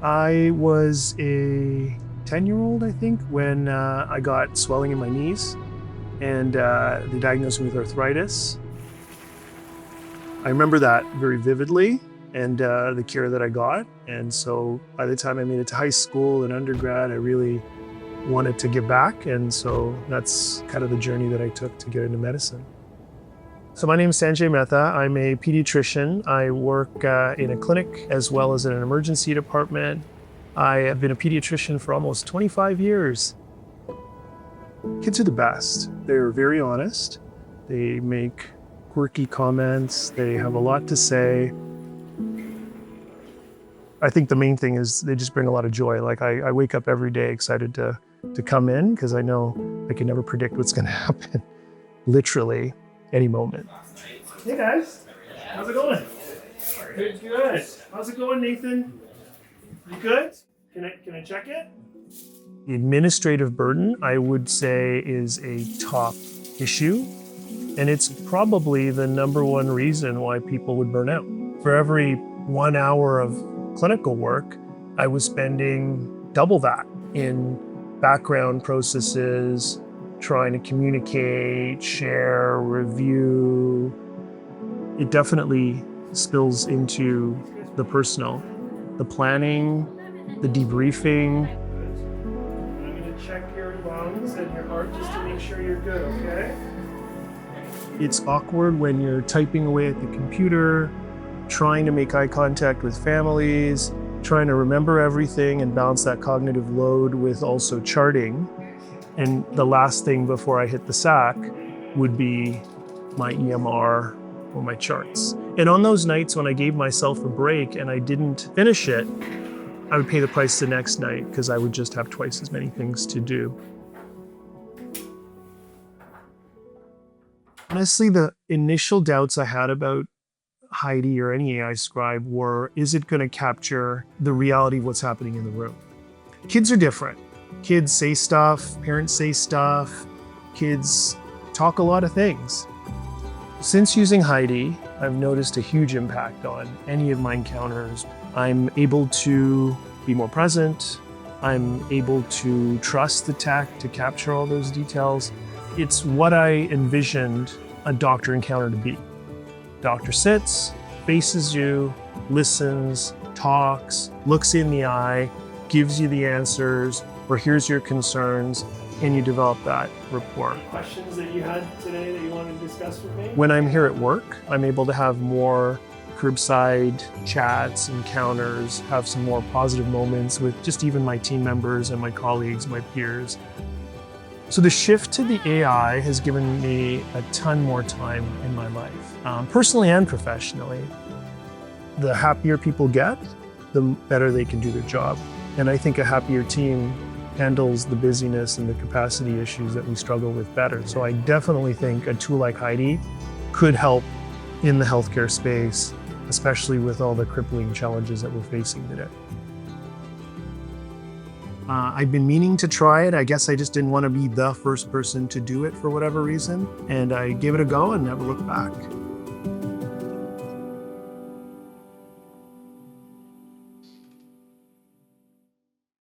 I was a 10-year-old, I think, when I got swelling in my knees and they diagnosed me with arthritis. I remember that very vividly and the care that I got. And so by the time I made it to high school and undergrad, I really wanted to give back. And so that's kind of the journey that I took to get into medicine. So my name is Sanjay Mehta. I'm a pediatrician. I work in a clinic as well as in an emergency department. I have been a pediatrician for almost 25 years. Kids are the best. They're very honest. They make quirky comments. They have a lot to say. I think the main thing is they just bring a lot of joy. Like I wake up every day excited to come in because I know I can never predict what's going to happen, literally any moment. Hey guys, how's it going? Good, good. How's it going, Nathan? You good? Can I check it? The administrative burden, I would say, is a top issue. And it's probably the number one reason why people would burn out. For every 1 hour of clinical work, I was spending double that in background processes, trying to communicate, share, review. It definitely spills into the personal, the planning, the debriefing. I'm going to check your lungs and your heart just to make sure you're good, okay? It's awkward when you're typing away at the computer, trying to make eye contact with families, trying to remember everything and balance that cognitive load with also charting. And the last thing before I hit the sack would be my EMR or my charts. And on those nights when I gave myself a break and I didn't finish it, I would pay the price the next night because I would just have twice as many things to do. Honestly, the initial doubts I had about Heidi or any AI scribe were, is it going to capture the reality of what's happening in the room? Kids are different. Kids say stuff, parents say stuff, kids talk a lot of things. Since using Heidi, I've noticed a huge impact on any of my encounters. I'm able to be more present. I'm able to trust the tech to capture all those details. It's what I envisioned a doctor encounter to be. Doctor sits, faces you, listens, talks, looks in the eye, gives you the answers, or here's your concerns, and you develop that rapport. Questions that you had today that you want to discuss with me? When I'm here at work, I'm able to have more curbside chats, encounters, have some more positive moments with just even my team members and my colleagues, my peers. So the shift to the AI has given me a ton more time in my life, personally and professionally. The happier people get, the better they can do their job. And I think a happier team handles the busyness and the capacity issues that we struggle with better. So I definitely think a tool like Heidi could help in the healthcare space, especially with all the crippling challenges that we're facing today. I've been meaning to try it. I guess I just didn't want to be the first person to do it for whatever reason. And I gave it a go and never looked back.